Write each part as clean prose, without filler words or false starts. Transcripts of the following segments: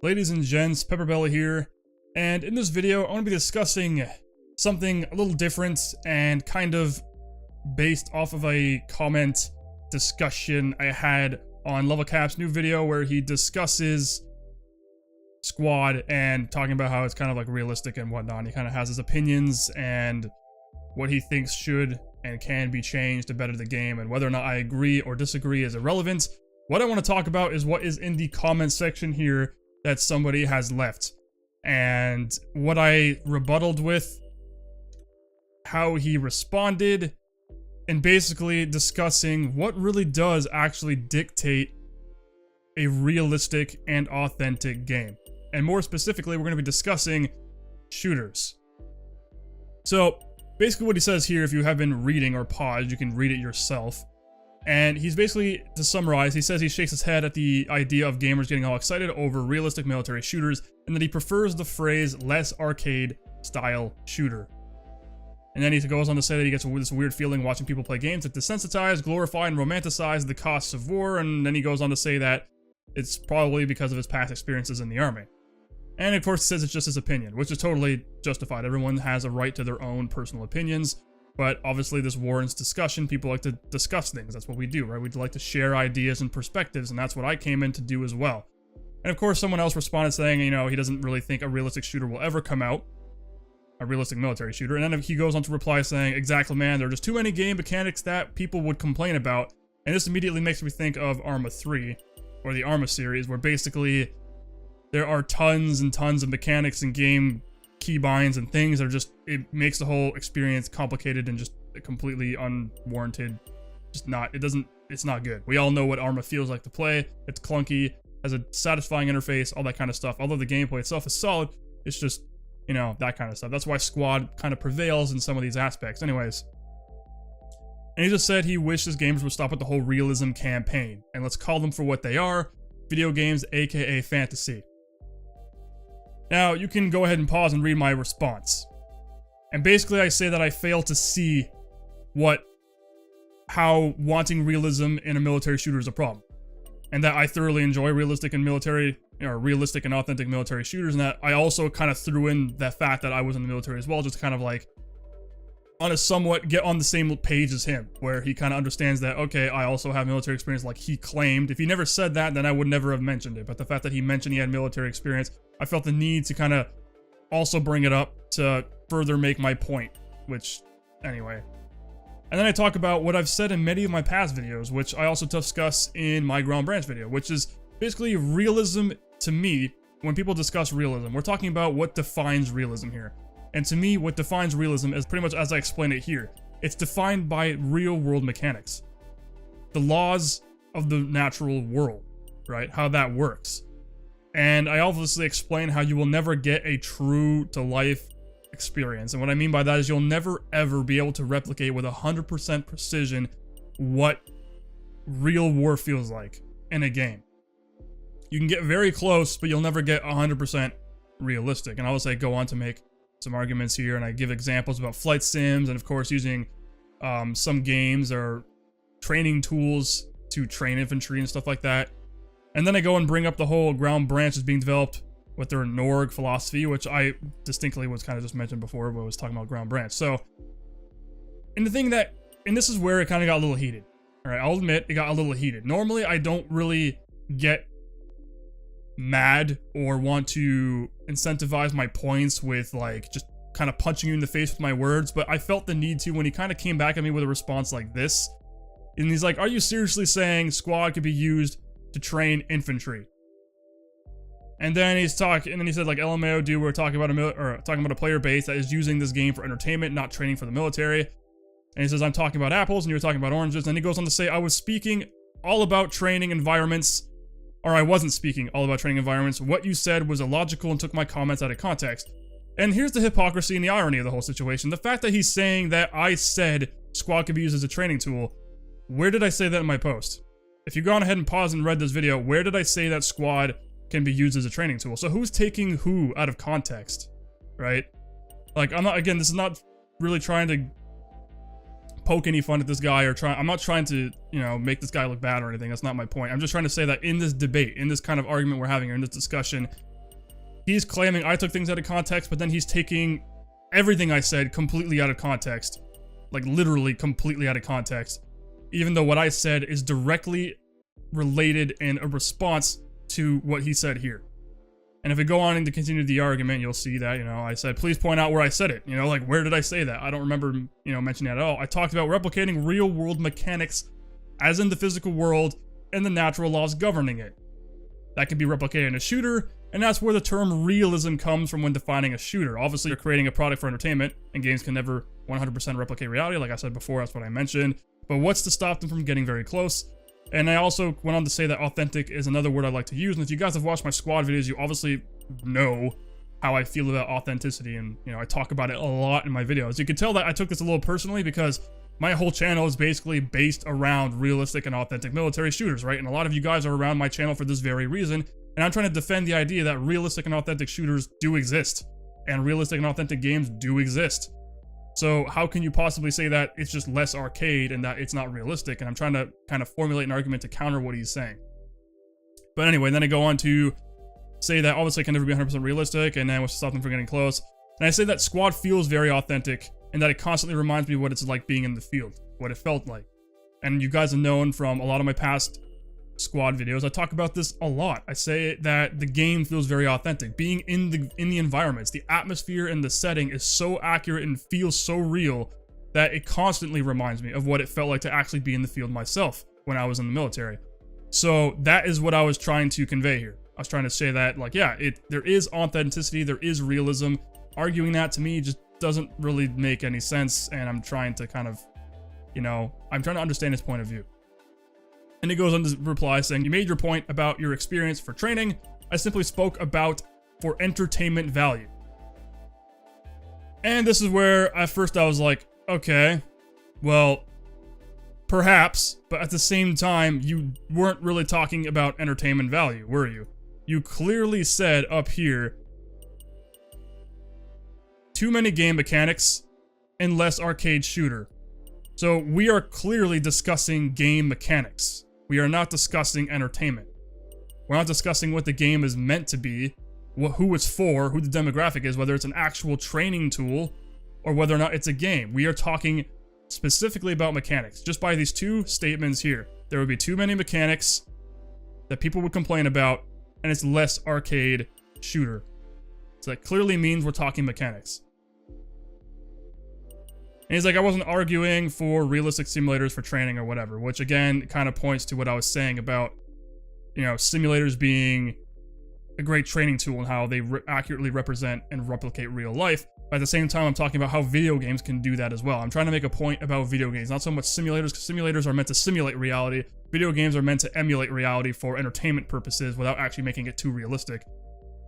Ladies and gents, PepperBelly here, and in this video I want to be discussing something a little different and kind of based off of a comment discussion I had on Levelcaps' new video where he discusses Squad and talking about how it's kind of like realistic and whatnot. He kind of has his opinions and what he thinks should and can be changed to better the game, and whether or not I agree or disagree is irrelevant. What I want to talk about is what is in the comment section here that somebody has left, and what I rebutted with, how he responded, and basically discussing what really does actually dictate a realistic and authentic game. And more specifically, we're going to be discussing shooters. So basically what he says here, if you have been reading or paused, you can read it yourself. And he's basically, to summarize, he says he shakes his head at the idea of gamers getting all excited over realistic military shooters, and that he prefers the phrase less arcade style shooter. And then he goes on to say that he gets this weird feeling watching people play games that desensitize, glorify, and romanticize the costs of war, and then he goes on to say that it's probably because of his past experiences in the army. And of course he says it's just his opinion, which is totally justified. Everyone has a right to their own personal opinions. But obviously this warrants discussion. People like to discuss things. That's what we do, right? We'd like to share ideas and perspectives, and that's what I came in to do as well. And of course, someone else responded saying, you know, he doesn't really think a realistic shooter will ever come out. A realistic military shooter. And then he goes on to reply saying, exactly, man, there are just too many game mechanics that people would complain about. And this immediately makes me think of Arma 3, or the Arma series, where basically there are tons and tons of mechanics and game keybinds and things that are just, it makes the whole experience complicated and just completely unwarranted. Just not, it's not good. We all know what Arma feels like to play. It's clunky, has a satisfying interface, all that kind of stuff. Although the gameplay itself is solid, it's just, you know, that kind of stuff. That's why Squad kind of prevails in some of these aspects. Anyways. And he just said he wishes gamers would stop with the whole realism campaign. And let's call them for what they are. Video games, aka fantasy. Now, you can go ahead and pause and read my response. And basically I say that I fail to see how wanting realism in a military shooter is a problem. And that I thoroughly enjoy realistic and authentic military shooters, and that I also kind of threw in the fact that I was in the military as well, just to kind of like, on a somewhat get on the same page as him, where he kind of understands that, okay, I also have military experience like he claimed. If he never said that, then I would never have mentioned it. But the fact that he mentioned he had military experience, I felt the need to kind of also bring it up to further make my point, which, anyway. And then I talk about what I've said in many of my past videos, which I also discuss in my Ground Branch video, which is basically realism. To me, when people discuss realism, we're talking about what defines realism here. And to me, what defines realism is pretty much as I explain it here. It's defined by real-world mechanics. The laws of the natural world, right? How that works. And I obviously explain how you will never get a true-to-life experience. And what I mean by that is you'll never, ever be able to replicate with 100% precision what real war feels like in a game. You can get very close, but you'll never get 100% realistic. And I also go on to make some arguments here, and I give examples about flight sims, and of course using some games or training tools to train infantry and stuff like that. And then I go and bring up the whole ground branch is being developed with their Norg philosophy, which I distinctly was kind of just mentioned before when I was talking about ground branch. So, and this is where it kind of got a little heated. All right, I'll admit it got a little heated. Normally, I don't really get mad or want to incentivize my points with like just kind of punching you in the face with my words, but I felt the need to when he kind of came back at me with a response like this. And he's like, are you seriously saying Squad could be used to train infantry? And then he said like, LMAO, dude, we're talking about a player base that is using this game for entertainment, not training for the military. And he says, I'm talking about apples and you were talking about oranges. And he goes on to say, I was speaking all about training environments. Or I wasn't speaking all about training environments. What you said was illogical and took my comments out of context. And here's the hypocrisy and the irony of the whole situation. The fact that he's saying that I said Squad could be used as a training tool. Where did I say that in my post? If you've gone ahead and paused and read this video, where did I say that Squad can be used as a training tool? So who's taking who out of context, right? Like, this is not really trying to poke any fun at this guy or I'm not trying to, you know, make this guy look bad or anything. That's not my point. I'm just trying to say that in this debate, in this kind of argument we're having, or in this discussion, he's claiming I took things out of context, but then he's taking everything I said completely out of context. Like literally completely out of context. Even though what I said is directly related and a response to what he said here. And if we go on to continue the argument, you'll see that, I said, please point out where I said it. Like, where did I say that? I don't remember, mentioning that at all. I talked about replicating real world mechanics, as in the physical world, and the natural laws governing it. That can be replicated in a shooter, and that's where the term realism comes from when defining a shooter. Obviously, you're creating a product for entertainment, and games can never 100% replicate reality. Like I said before, that's what I mentioned. But what's to stop them from getting very close? And I also went on to say that authentic is another word I like to use. And if you guys have watched my squad videos, you obviously know how I feel about authenticity. And, I talk about it a lot in my videos. You can tell that I took this a little personally because my whole channel is basically based around realistic and authentic military shooters, right? And a lot of you guys are around my channel for this very reason. And I'm trying to defend the idea that realistic and authentic shooters do exist. And realistic and authentic games do exist. So how can you possibly say that it's just less arcade and that it's not realistic? And I'm trying to kind of formulate an argument to counter what he's saying. But anyway, then I go on to say that obviously it can never be 100% realistic, and then what's to stop them from getting close. And I say that squad feels very authentic, and that it constantly reminds me of what it's like being in the field, what it felt like. And you guys have known from a lot of my past squad videos, I talk about this a lot. I say that the game feels very authentic. Being in the environments, the atmosphere and the setting is so accurate and feels so real that it constantly reminds me of what it felt like to actually be in the field myself when I was in the military. So that is what I was trying to convey here. I was trying to say that, like, yeah, there is authenticity, there is realism. Arguing that to me just doesn't really make any sense, and I'm trying to kind of, I'm trying to understand his point of view. And he goes on to reply saying, you made your point about your experience for training. I simply spoke about for entertainment value. And this is where at first I was like, okay, well, perhaps, but at the same time, you weren't really talking about entertainment value, were you? You clearly said up here, too many game mechanics and less arcade shooter. So we are clearly discussing game mechanics. We are not discussing entertainment. We're not discussing what the game is meant to be, who it's for, who the demographic is, whether it's an actual training tool, or whether or not it's a game. We are talking specifically about mechanics. Just by these two statements here, there would be too many mechanics that people would complain about, and it's less arcade shooter. So that clearly means we're talking mechanics. And he's like, I wasn't arguing for realistic simulators for training or whatever, which again kind of points to what I was saying about, simulators being a great training tool and how they accurately represent and replicate real life. But at the same time, I'm talking about how video games can do that as well. I'm trying to make a point about video games, not so much simulators, because simulators are meant to simulate reality. Video games are meant to emulate reality for entertainment purposes without actually making it too realistic.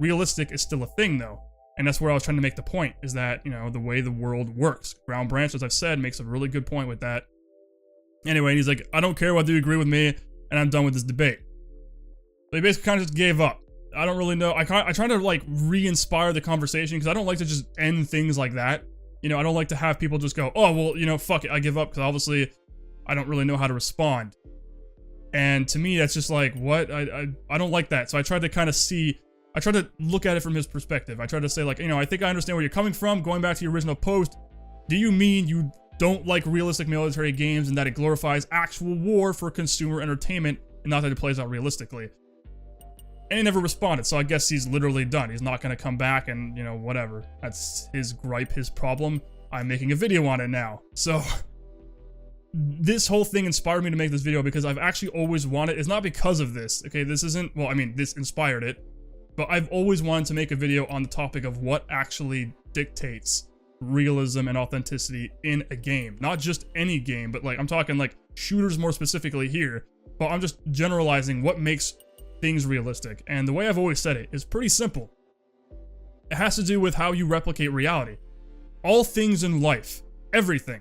Realistic is still a thing though. And that's where I was trying to make the point, is that, the way the world works. Ground Branch, as I've said, makes a really good point with that. Anyway, and he's like, I don't care whether you agree with me, and I'm done with this debate. So he basically kind of just gave up. I don't really know. I try to, like, re-inspire the conversation, because I don't like to just end things like that. I don't like to have people just go, oh, well, fuck it, I give up, because obviously I don't really know how to respond. And to me, that's just like, what? I don't like that. So I tried to kind of I try to look at it from his perspective. I try to say, like, I think I understand where you're coming from. Going back to your original post, do you mean you don't like realistic military games and that it glorifies actual war for consumer entertainment and not that it plays out realistically? And he never responded, so I guess he's literally done. He's not going to come back and, whatever. That's his gripe, his problem. I'm making a video on it now. So this whole thing inspired me to make this video because I've actually always wanted, it's not because of this, okay? This isn't, well, I mean, this inspired it. But I've always wanted to make a video on the topic of what actually dictates realism and authenticity in a game. Not just any game, but like I'm talking like shooters more specifically here. But I'm just generalizing what makes things realistic. And the way I've always said it is pretty simple. It has to do with how you replicate reality. All things in life, everything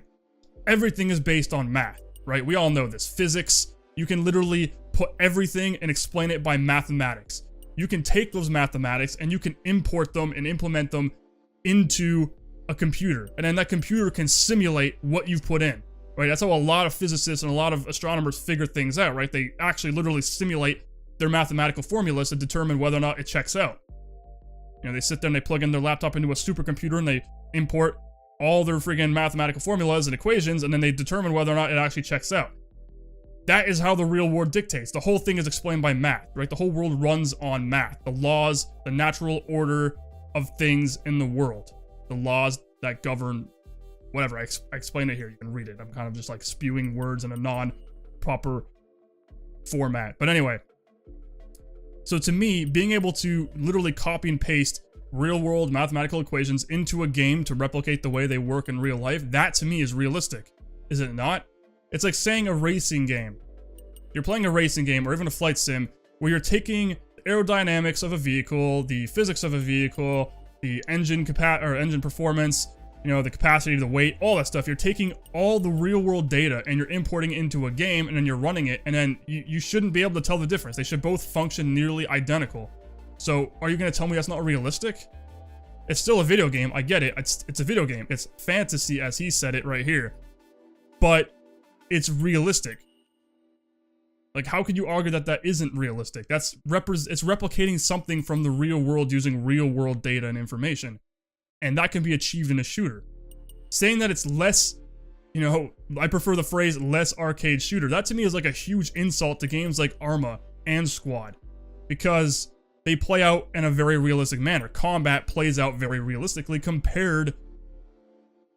is based on math, right? We all know this. Physics, you can literally put everything and explain it by mathematics. You can take those mathematics and you can import them and implement them into a computer. And then that computer can simulate what you've put in, right? That's how a lot of physicists and a lot of astronomers figure things out, right? They actually literally simulate their mathematical formulas to determine whether or not it checks out. You know, they sit there and they plug in their laptop into a supercomputer and they import all their friggin' mathematical formulas and equations, and then they determine whether or not it actually checks out. That is how the real world dictates. The whole thing is explained by math, right? The whole world runs on math. The laws, the natural order of things in the world. The laws that govern whatever. I explain it here. You can read it. I'm kind of just like spewing words in a non-proper format. But anyway, so to me, being able to literally copy and paste real world mathematical equations into a game to replicate the way they work in real life, that to me is realistic. Is it not? It's like saying a racing game. You're playing a racing game or even a flight sim where you're taking the aerodynamics of a vehicle, the physics of a vehicle, the engine performance, you know, the capacity, the weight, all that stuff. You're taking all the real world data and you're importing it into a game, and then you're running it, and then you shouldn't be able to tell the difference. They should both function nearly identical. So are you going to tell me that's not realistic? It's still a video game. I get it. It's a video game. It's fantasy, as he said it right here. But it's realistic. Like, how could you argue that that isn't realistic? It's replicating something from the real world using real world data and information. And that can be achieved in a shooter. Saying that it's less, you know, I prefer the phrase less arcade shooter. That to me is like a huge insult to games like Arma and Squad. Because they play out in a very realistic manner. Combat plays out very realistically compared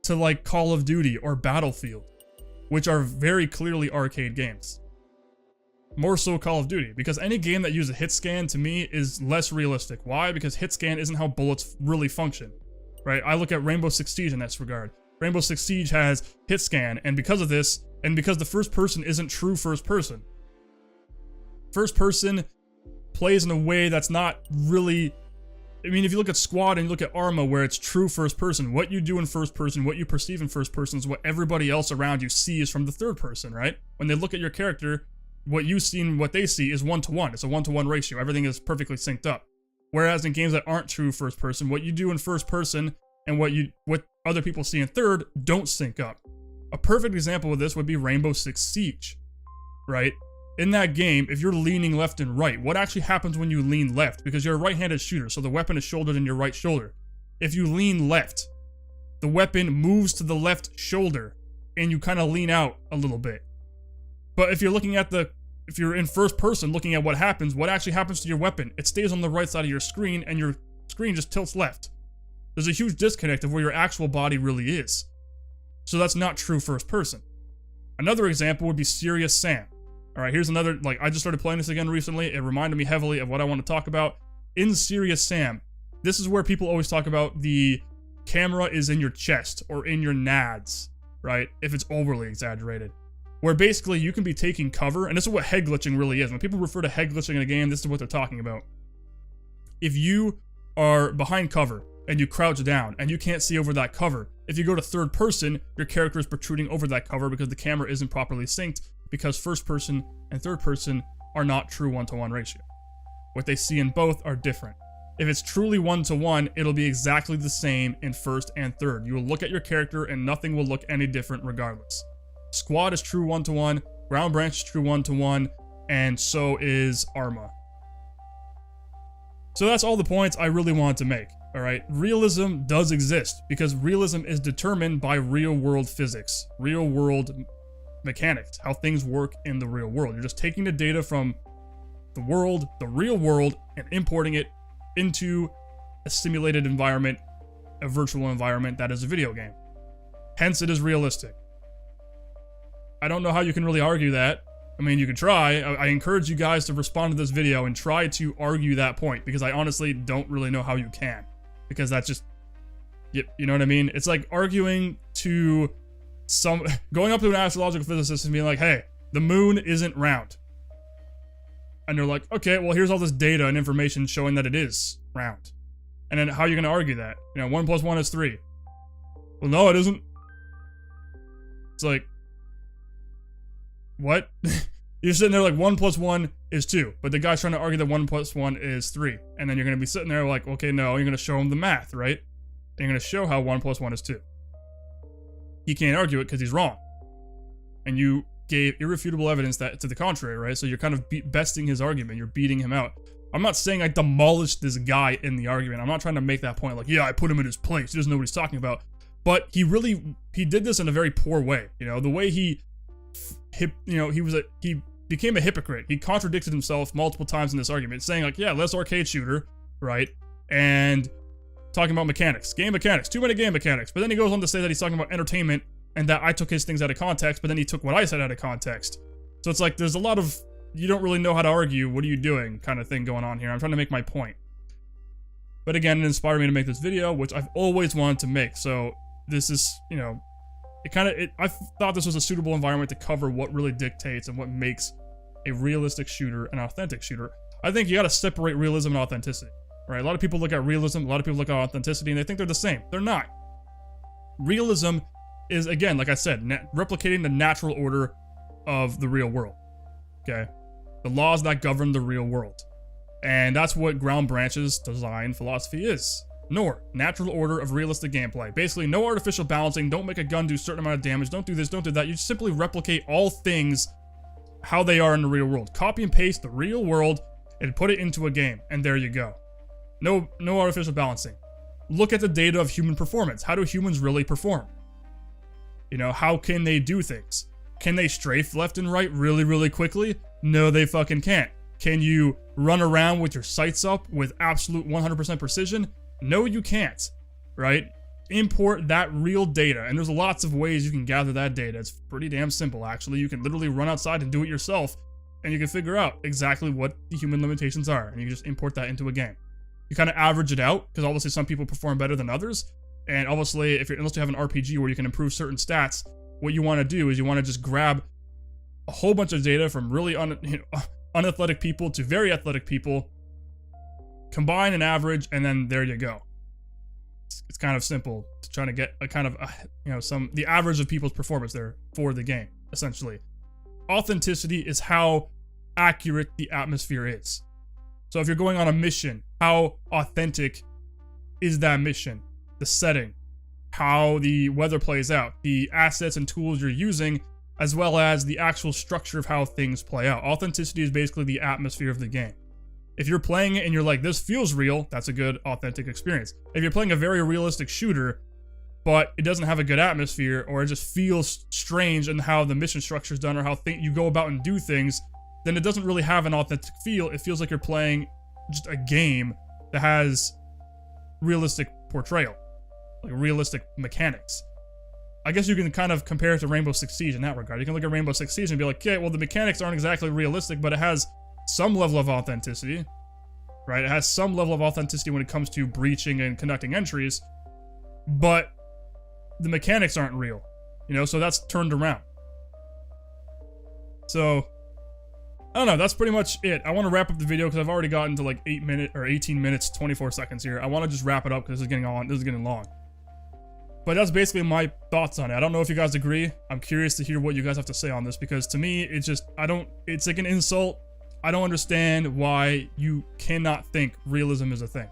to like Call of Duty or Battlefield, which are very clearly arcade games. More so Call of Duty, because any game that uses hit scan to me is less realistic. Why? Because hit scan isn't how bullets really function, right? I look at Rainbow Six Siege in this regard. Rainbow Six Siege has hit scan, and because of this, and because the first person isn't true first person. First person plays in a way that's not really, I mean, if you look at Squad and you look at Arma where it's true first person, what you do in first person, what you perceive in first person is what everybody else around you sees from the third person, right? When they look at your character, what you see and what they see is 1-to-1. It's a 1-to-1 ratio. Everything is perfectly synced up. Whereas in games that aren't true first person, what you do in first person and what other people see in third don't sync up. A perfect example of this would be Rainbow Six Siege, right? In that game, if you're leaning left and right, what actually happens when you lean left? Because you're a right-handed shooter, so the weapon is shouldered in your right shoulder. If you lean left, the weapon moves to the left shoulder, and you kind of lean out a little bit. But if you're looking at if you're in first person looking at what actually happens to your weapon? It stays on the right side of your screen, and your screen just tilts left. There's a huge disconnect of where your actual body really is. So that's not true first person. Another example would be Serious Sam. Alright, here's another, like, I just started playing this again recently. It reminded me heavily of what I want to talk about. In Serious Sam, this is where people always talk about the camera is in your chest or in your nads, right? If it's overly exaggerated. Where basically you can be taking cover, and this is what head glitching really is. When people refer to head glitching in a game, this is what they're talking about. If you are behind cover and you crouch down and you can't see over that cover, if you go to third person, your character is protruding over that cover because the camera isn't properly synced, because first person and third person are not true 1-to-1 ratio. What they see in both are different. If it's truly 1-to-1, it'll be exactly the same in first and third. You will look at your character and nothing will look any different regardless. Squad is true 1-to-1, Ground Branch is true 1-to-1, and so is Arma. So that's all the points I really wanted to make, alright? Realism does exist, because realism is determined by real-world physics, real-world mechanics, how things work in the real world. You're just taking the data from the world, the real world, and importing it into a simulated environment, a virtual environment that is a video game. Hence, it is realistic. I don't know how you can really argue that. I mean, you can try. I encourage you guys to respond to this video and try to argue that point, because I honestly don't really know how you can. Because that's just, you know what I mean? It's like arguing to going up to an astrological physicist and being like, hey, the moon isn't round. And they're like, okay, well, here's all this data and information showing that it is round. And then how are you going to argue that? You know, 1 + 1 is 3. Well, no, it isn't. It's like, what? You're sitting there like 1 + 1 is 2, but the guy's trying to argue that 1 + 1 is 3. And then you're going to be sitting there like, okay, no, you're going to show him the math, right? And you're going to show how 1 + 1 is 2. He can't argue it because he's wrong. And you gave irrefutable evidence that to the contrary, right? So you're kind of besting his argument. You're beating him out. I'm not saying I demolished this guy in the argument. I'm not trying to make that point like, yeah, I put him in his place. He doesn't know what he's talking about. But he did this in a very poor way. You know, the way he became a hypocrite. He contradicted himself multiple times in this argument, saying like, yeah, let's arcade shooter, right? And talking about mechanics, game mechanics, too many game mechanics. But then he goes on to say that he's talking about entertainment and that I took his things out of context, but then he took what I said out of context. So it's like, there's a lot of, you don't really know how to argue, what are you doing kind of thing going on here. I'm trying to make my point. But again, it inspired me to make this video, which I've always wanted to make. So this is, you know, I thought this was a suitable environment to cover what really dictates and what makes a realistic shooter an authentic shooter. I think you got to separate realism and authenticity, right? A lot of people look at realism, a lot of people look at authenticity, and they think they're the same. They're not. Realism is, again, like I said, replicating the natural order of the real world, okay? The laws that govern the real world. And that's what Ground Branch's design philosophy is. NOR, natural order of realistic gameplay. Basically, no artificial balancing, don't make a gun do a certain amount of damage, don't do this, don't do that. You simply replicate all things how they are in the real world. Copy and paste the real world and put it into a game, and there you go. No artificial balancing. Look at the data of human performance. How do humans really perform? You know, how can they do things? Can they strafe left and right really, really quickly? No, they fucking can't. Can you run around with your sights up with absolute 100% precision? No, you can't, right? Import that real data, and there's lots of ways you can gather that data. It's pretty damn simple, actually. You can literally run outside and do it yourself, and you can figure out exactly what the human limitations are, and you can just import that into a game. You kind of average it out, because obviously some people perform better than others, and obviously, unless you have an RPG where you can improve certain stats, what you want to do is you want to just grab a whole bunch of data from really unathletic people to very athletic people, combine an average, and then there you go. It's kind of simple to try to get a kind of, the average of people's performance there for the game, essentially. Authenticity is how accurate the atmosphere is. So if you're going on a mission, how authentic is that mission? The setting, how the weather plays out, the assets and tools you're using, as well as the actual structure of how things play out. Authenticity is basically the atmosphere of the game. If you're playing it and you're like, this feels real, that's a good, authentic experience. If you're playing a very realistic shooter, but it doesn't have a good atmosphere, or it just feels strange in how the mission structure is done, or how you go about and do things, then it doesn't really have an authentic feel. It feels like you're playing just a game that has realistic portrayal, like realistic mechanics. I guess you can kind of compare it to Rainbow Six Siege in that regard. You can look at Rainbow Six Siege and be like, okay, well, the mechanics aren't exactly realistic, but it has some level of authenticity, right? It has some level of authenticity when it comes to breaching and conducting entries, but the mechanics aren't real, so that's turned around. So, I don't know, that's pretty much it. I want to wrap up the video because I've already gotten to like 18 minutes, 24 seconds here. I want to just wrap it up because this is getting long. But that's basically my thoughts on it. I don't know if you guys agree. I'm curious to hear what you guys have to say on this, because to me, it's like an insult. I don't understand why you cannot think realism is a thing.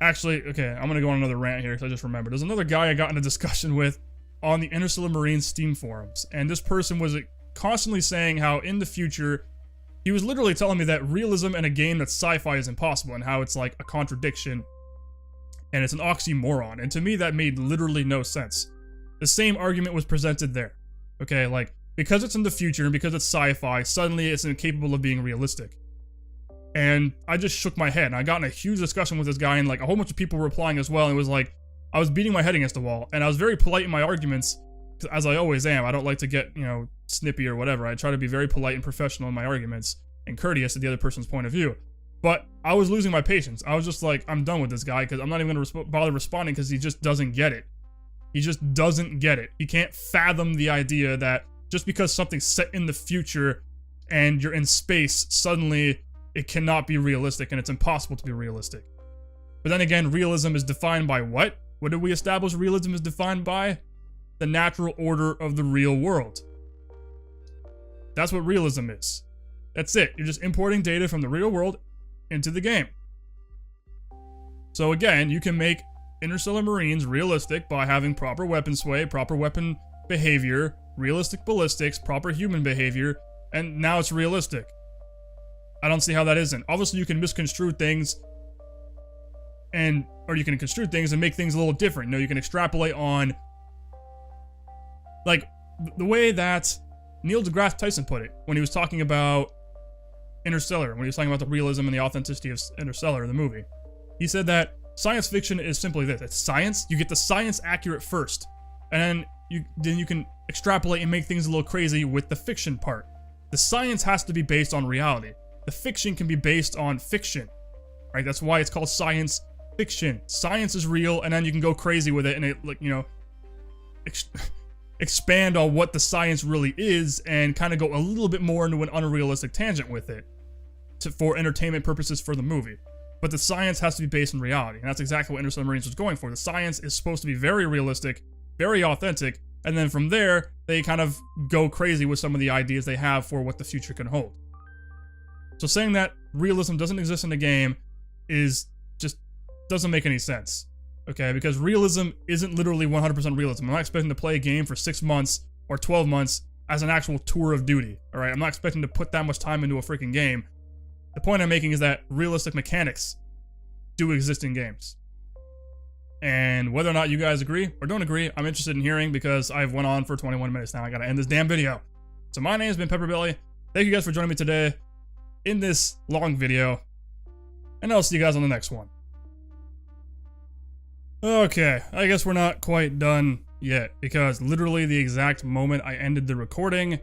Actually, okay, I'm gonna go on another rant here because I just remembered. There's another guy I got in a discussion with on the Interstellar Marine Steam forums, and this person was constantly saying how in the future, he was literally telling me that realism in a game that's sci-fi is impossible, and how it's like a contradiction, and it's an oxymoron, and to me that made literally no sense. The same argument was presented there, okay, like, because it's in the future and because it's sci-fi, suddenly it's incapable of being realistic. And I just shook my head, and I got in a huge discussion with this guy, and like a whole bunch of people were replying as well, and it was like, I was beating my head against the wall, and I was very polite in my arguments, as I always am. I don't like to get, snippy or whatever. I try to be very polite and professional in my arguments, and courteous to the other person's point of view. But I was losing my patience. I was just like, I'm done with this guy, because I'm not even going to bother responding, because he just doesn't get it. He just doesn't get it. He can't fathom the idea that just because something's set in the future and you're in space, suddenly it cannot be realistic and it's impossible to be realistic. But then again, realism is defined by what? What did we establish realism is defined by? The natural order of the real world. That's what realism is. That's it. You're just importing data from the real world into the game. So again, you can make Interstellar Marines realistic by having proper weapon sway, proper weapon behavior, realistic ballistics, proper human behavior, and now it's realistic. I don't see how that isn't. Obviously, you can misconstrue things or you can construe things and make things a little different. You can extrapolate on, like, the way that Neil deGrasse Tyson put it when he was talking about Interstellar, when he was talking about the realism and the authenticity of Interstellar, the movie. He said that science fiction is simply this. It's science. You get the science accurate first, and then you can extrapolate and make things a little crazy with the fiction part. The science has to be based on reality. The fiction can be based on fiction, right? That's why it's called science fiction. Science is real, and then you can go crazy with it, and it, like, expand on what the science really is, and kind of go a little bit more into an unrealistic tangent with it, for entertainment purposes for the movie. But the science has to be based in reality, and that's exactly what Interstellar Marines was going for. The science is supposed to be very realistic, very authentic, and then from there, they kind of go crazy with some of the ideas they have for what the future can hold. So saying that realism doesn't exist in the game doesn't make any sense, okay? Because realism isn't literally 100% realism. I'm not expecting to play a game for 6 months or 12 months as an actual tour of duty, all right? I'm not expecting to put that much time into a freaking game. The point I'm making is that realistic mechanics do exist in games. And whether or not you guys agree or don't agree, I'm interested in hearing, because I've went on for 21 minutes now. I gotta end this damn video. So my name's been PepperBelly. Thank you guys for joining me today in this long video, and I'll see you guys on the next one. Okay, I guess we're not quite done yet, because literally the exact moment I ended the recording,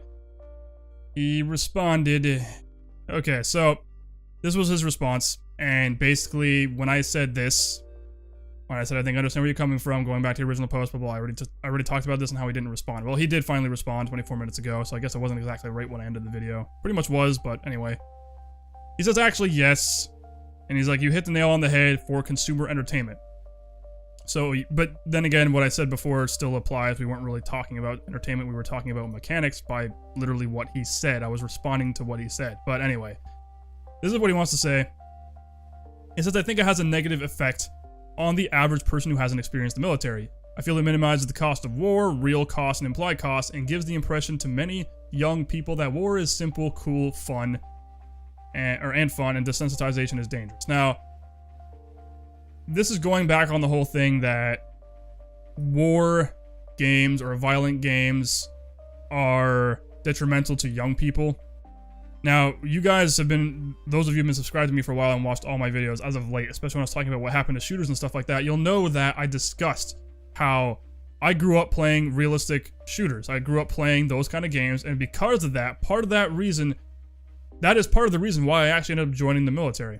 he responded. Okay, so this was his response, and basically when I said this, when I said I think I understand where you're coming from, going back to the original post, blah, blah, I already talked about this and how he didn't respond. Well, he did finally respond 24 minutes ago, so I guess I wasn't exactly right when I ended the video. Pretty much was, but anyway. He says actually yes, and he's like, you hit the nail on the head for consumer entertainment. So, but then again, what I said before still applies. We weren't really talking about entertainment. We were talking about mechanics by literally what he said. I was responding to what he said. But anyway, this is what he wants to say. He says, I think it has a negative effect on the average person who hasn't experienced the military. I feel it minimizes the cost of war, real costs and implied costs, and gives the impression to many young people that war is simple, cool, fun, and fun, and desensitization is dangerous. Now, this is going back on the whole thing that war games or violent games are detrimental to young people. Now, you guys have been, those of you who have been subscribed to me for a while and watched all my videos as of late, especially when I was talking about what happened to shooters and stuff like that, you'll know that I discussed how I grew up playing realistic shooters. I grew up playing those kind of games, and because of that, that is part of the reason why I actually ended up joining the military.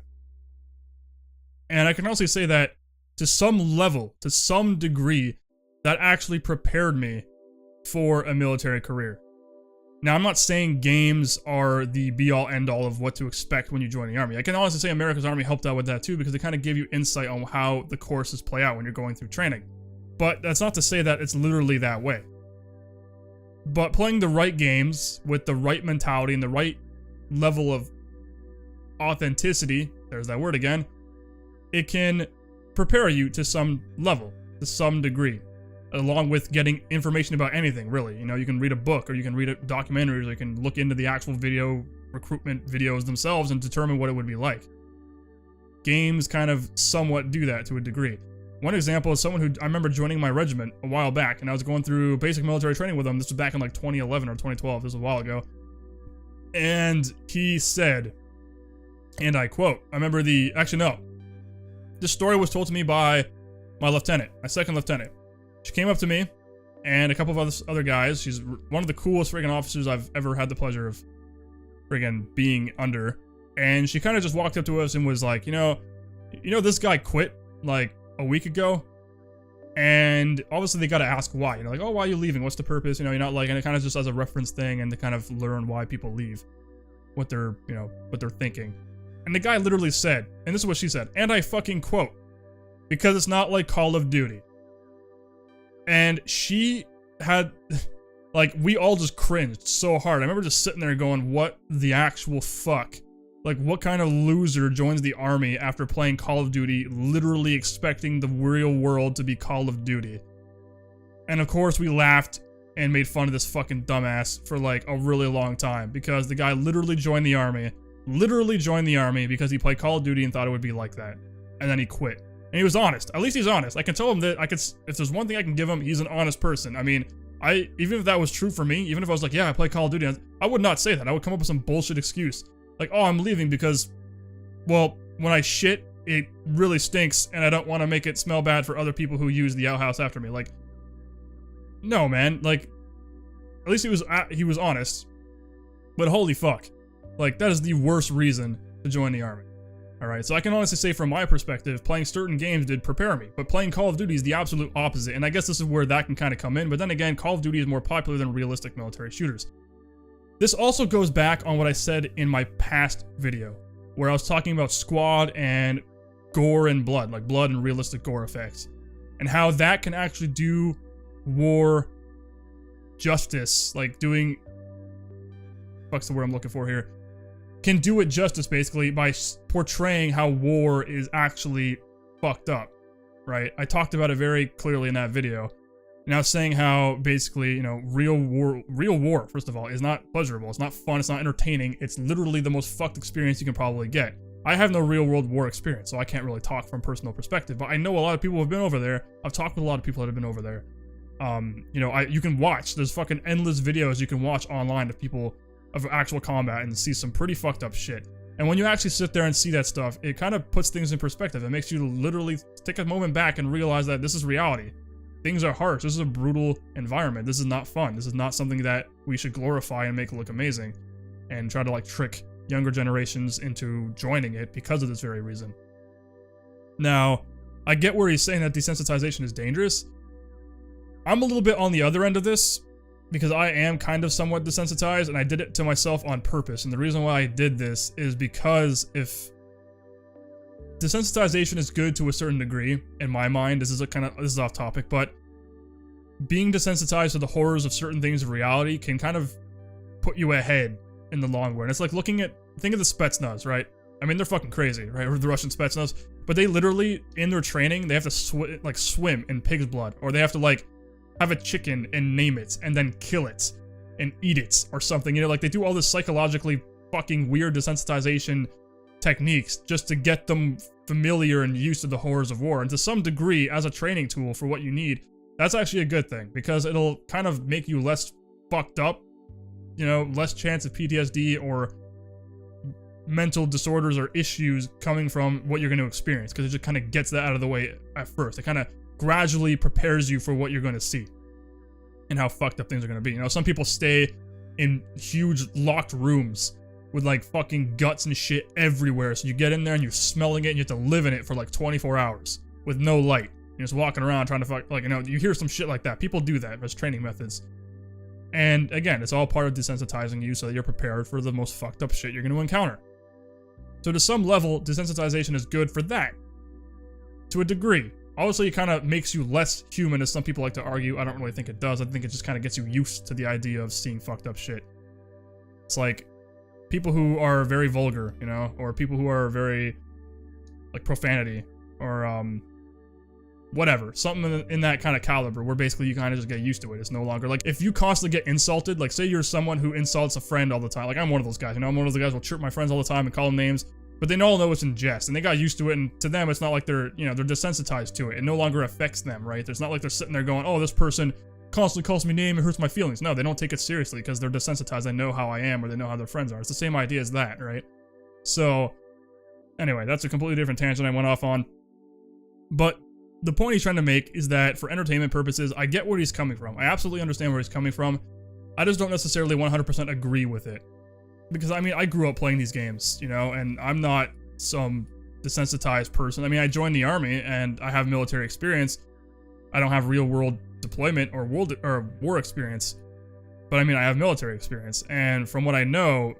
And I can honestly say that to some level, to some degree, that actually prepared me for a military career. Now, I'm not saying games are the be-all, end-all of what to expect when you join the Army. I can honestly say America's Army helped out with that too, because they kind of give you insight on how the courses play out when you're going through training. But that's not to say that it's literally that way. But playing the right games with the right mentality and the right level of authenticity, there's that word again, it can prepare you to some level, to some degree, along with getting information about anything, really. You know, you can read a book, or you can read documentaries, or you can look into the actual video recruitment videos themselves and determine what it would be like. Games kind of somewhat do that to a degree. One example is someone who, I remember joining my regiment a while back, and I was going through basic military training with them. This was back in like 2011 or 2012, this was a while ago. And he said, and I quote, I remember this story was told to me by my lieutenant, my second lieutenant. She came up to me and a couple of other guys. She's one of the coolest friggin' officers I've ever had the pleasure of friggin' being under. And she kind of just walked up to us and was like, you know, this guy quit like a week ago. And obviously they got to ask why. You know, like, oh, why are you leaving? What's the purpose? You know, you're not like, and it kind of just as a reference thing and to kind of learn why people leave, what they're thinking. And the guy literally said, and this is what she said, and I fucking quote, because it's not like Call of Duty. And she had, like, we all just cringed so hard. I remember just sitting there going, what the actual fuck? Like, what kind of loser joins the army after playing Call of Duty, literally expecting the real world to be Call of Duty? And of course we laughed and made fun of this fucking dumbass for like a really long time, because the guy literally joined the army literally joined the army because he played Call of Duty and thought it would be like that. And then he quit. And he was honest. At least he's honest. I can tell him that if there's one thing I can give him, he's an honest person. I mean, even if that was true for me, even if I was like, yeah, I play Call of Duty, I would not say that. I would come up with some bullshit excuse. Like, oh, I'm leaving because, well, when I shit, it really stinks and I don't want to make it smell bad for other people who use the outhouse after me. Like, no, man. Like, at least he was honest. But holy fuck. Like, that is the worst reason to join the army. Alright, so I can honestly say from my perspective, playing certain games did prepare me, but playing Call of Duty is the absolute opposite, and I guess this is where that can kind of come in, but then again, Call of Duty is more popular than realistic military shooters. This also goes back on what I said in my past video, where I was talking about squad and gore and blood, like blood and realistic gore effects, and how that can actually do war justice, like doing... Fuck's the word I'm looking for here. Can do it justice, basically, by portraying how war is actually fucked up, right? I talked about it very clearly in that video. And I was saying how, basically, you know, real war, first of all, is not pleasurable. It's not fun. It's not entertaining. It's literally the most fucked experience you can probably get. I have no real-world war experience, so I can't really talk from personal perspective. But I know a lot of people have been over there. I've talked with a lot of people that have been over there. You know, you can watch. There's fucking endless videos you can watch online of people... of actual combat and see some pretty fucked up shit. And when you actually sit there and see that stuff, it kind of puts things in perspective. It makes you literally take a moment back and realize that this is reality. Things are harsh. This is a brutal environment. This is not fun. This is not something that we should glorify and make look amazing and try to like trick younger generations into joining it because of this very reason. Now, I get where he's saying that desensitization is dangerous. I'm a little bit on the other end of this, because I am kind of somewhat desensitized, and I did it to myself on purpose. And the reason why I did this is because if desensitization is good to a certain degree, in my mind, this is off topic, but being desensitized to the horrors of certain things of reality can kind of put you ahead in the long run. It's like think of the Spetsnaz, right? I mean, they're fucking crazy, right? Or the Russian Spetsnaz, but they literally, in their training, they have to swim in pig's blood, or they have to like have a chicken and name it and then kill it and eat it or something. You know, like they do all this psychologically fucking weird desensitization techniques just to get them familiar and used to the horrors of war. And to some degree, as a training tool for what you need, that's actually a good thing because it'll kind of make you less fucked up, you know, less chance of PTSD or mental disorders or issues coming from what you're going to experience, because it just kind of gets that out of the way at first. It kind of gradually prepares you for what you're going to see and how fucked up things are going to be. You know, some people stay in huge locked rooms with like fucking guts and shit everywhere, so you get in there and you're smelling it and you have to live in it for like 24 hours with no light. You're just walking around trying to fuck, like, you know, you hear some shit like that. People do that as training methods. And again, it's all part of desensitizing you so that you're prepared for the most fucked up shit you're going to encounter. So to some level, desensitization is good for that. To a degree. Obviously, it kind of makes you less human, as some people like to argue. I don't really think it does. I think it just kind of gets you used to the idea of seeing fucked up shit. It's like people who are very vulgar, you know, or people who are very, like, profanity, or, whatever. Something in that kind of caliber, where basically you kind of just get used to it. It's no longer, like, if you constantly get insulted, like, say you're someone who insults a friend all the time. Like, I'm one of those guys, you know, I'm one of those guys who will chirp my friends all the time and call them names. But they all know it's in jest, and they got used to it, and to them, it's not like they're, you know, they're desensitized to it. It no longer affects them, right? It's not like they're sitting there going, oh, this person constantly calls me name and hurts my feelings. No, they don't take it seriously because they're desensitized. They know how I am, or they know how their friends are. It's the same idea as that, right? So, anyway, that's a completely different tangent I went off on. But the point he's trying to make is that for entertainment purposes, I get where he's coming from. I absolutely understand where he's coming from. I just don't necessarily 100% agree with it. Because, I mean, I grew up playing these games, you know, and I'm not some desensitized person. I mean, I joined the army, and I have military experience. I don't have real-world deployment or war experience. But, I mean, I have military experience. And from what I know,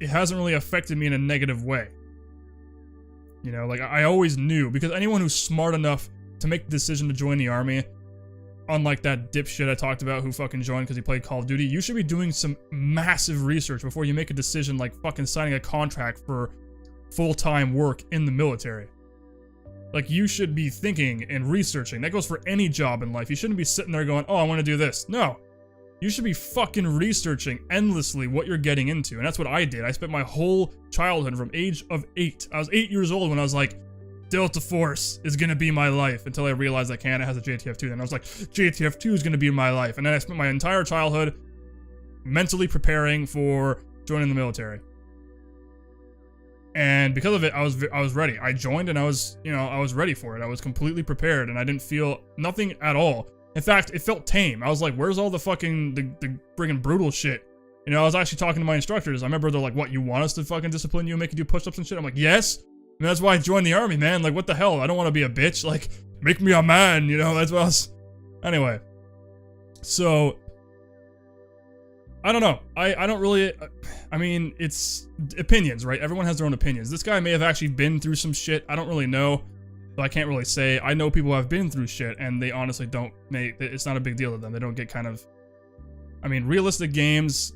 it hasn't really affected me in a negative way. You know, like, I always knew, because anyone who's smart enough to make the decision to join the army, unlike that dipshit I talked about who fucking joined because he played Call of Duty, you should be doing some massive research before you make a decision like fucking signing a contract for full-time work in the military. Like, you should be thinking and researching. That goes for any job in life. You shouldn't be sitting there going, oh, I want to do this. No. You should be fucking researching endlessly what you're getting into. And that's what I did. I spent my whole childhood from age of 8. I was 8 years old when I was like, Delta Force is gonna be my life, until I realized that Canada has a JTF2. Then I was like, JTF2 is gonna be my life. And then I spent my entire childhood mentally preparing for joining the military. And because of it, I was ready. I joined and I was ready for it. I was completely prepared and I didn't feel nothing at all. In fact, it felt tame. I was like, where's all the fucking, the friggin' brutal shit? You know, I was actually talking to my instructors. I remember they're like, what, you want us to fucking discipline you and make you do push-ups and shit? I'm like, yes. And that's why I joined the army, man. Like, what the hell? I don't want to be a bitch. Like, make me a man, you know? That's what I was... Anyway. So... I don't know. I don't really... I mean, it's opinions, right? Everyone has their own opinions. This guy may have actually been through some shit. I don't really know. So I can't really say. I know people who have been through shit, and they honestly don't make... It's not a big deal to them. They don't get kind of... I mean, realistic games...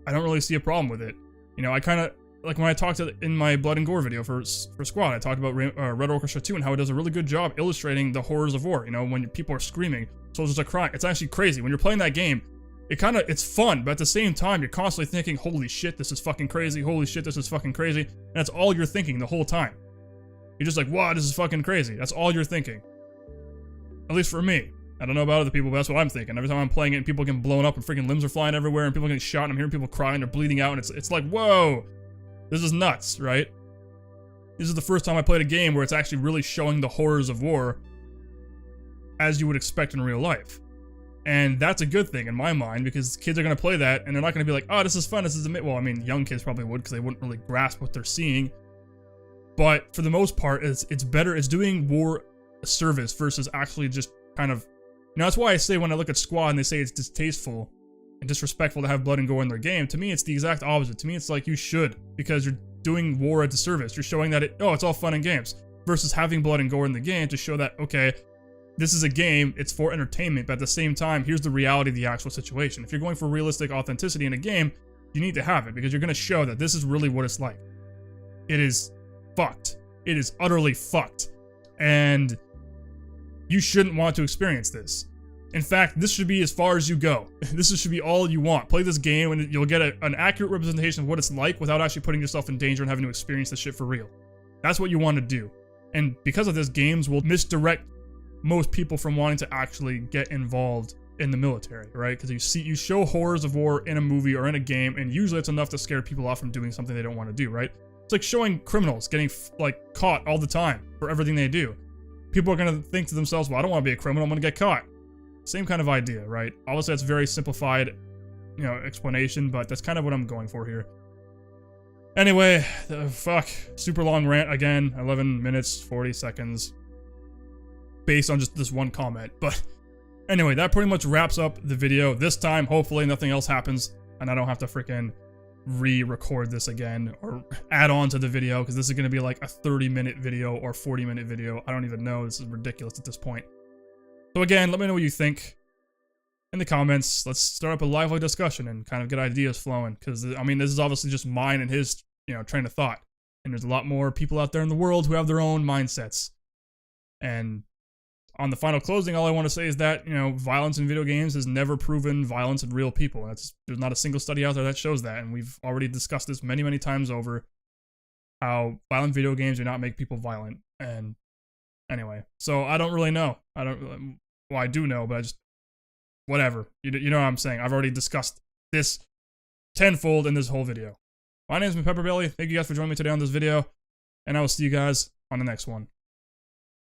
I don't really see a problem with it. You know, I kind of... Like when I talked in my Blood and Gore video for Squad, I talked about Red Orchestra 2 and how it does a really good job illustrating the horrors of war. You know, when people are screaming, soldiers are crying. It's actually crazy. When you're playing that game, it's fun, but at the same time, you're constantly thinking, holy shit, this is fucking crazy. Holy shit, this is fucking crazy. And that's all you're thinking the whole time. You're just like, wow, this is fucking crazy. That's all you're thinking. At least for me. I don't know about other people, but that's what I'm thinking. Every time I'm playing it and people getting blown up and freaking limbs are flying everywhere and people getting shot and I'm hearing people crying, they're bleeding out, and it's like, whoa. This is nuts, right? This is the first time I played a game where it's actually really showing the horrors of war as you would expect in real life. And that's a good thing in my mind, because kids are going to play that and they're not going to be like, oh, this is fun, this is well, I mean, young kids probably would, because they wouldn't really grasp what they're seeing. But for the most part, it's better, it's doing war a service versus actually just kind of... You know, that's why I say when I look at Squad and they say it's distasteful and disrespectful to have blood and gore in their game, to me it's the exact opposite. To me it's like, you should, because you're doing war a disservice. You're showing that it's all fun and games, versus having blood and gore in the game to show that, okay, this is a game, it's for entertainment, but at the same time, here's the reality of the actual situation. If you're going for realistic authenticity in a game, you need to have it, because you're going to show that this is really what it's like. It is fucked. It is utterly fucked. And you shouldn't want to experience this. In fact, this should be as far as you go. This should be all you want. Play this game and you'll get an accurate representation of what it's like without actually putting yourself in danger and having to experience this shit for real. That's what you want to do. And because of this, games will misdirect most people from wanting to actually get involved in the military, right? Because you show horrors of war in a movie or in a game, and usually it's enough to scare people off from doing something they don't want to do, right? It's like showing criminals getting like caught all the time for everything they do. People are going to think to themselves, well, I don't want to be a criminal, I'm going to get caught. Same kind of idea, right? Obviously, that's a very simplified, you know, explanation, but that's kind of what I'm going for here. Anyway, fuck. Super long rant again. 11 minutes, 40 seconds. Based on just this one comment. But anyway, that pretty much wraps up the video. This time, hopefully, nothing else happens, and I don't have to freaking re-record this again or add on to the video, because this is going to be like a 30-minute video or 40-minute video. I don't even know. This is ridiculous at this point. So again, let me know what you think in the comments. Let's start up a lively discussion and kind of get ideas flowing, because I mean, this is obviously just mine and his, you know, train of thought, and there's a lot more people out there in the world who have their own mindsets. And on the final closing, all I want to say is that, you know, violence in video games has never proven violence in real people. There's not a single study out there that shows that, and we've already discussed this many, many times over, how violent video games do not make people violent. And anyway, so I don't really know. Well, I do know, but I just, whatever. You know what I'm saying. I've already discussed this tenfold in this whole video. My name is PepperBelly. Thank you guys for joining me today on this video, and I will see you guys on the next one.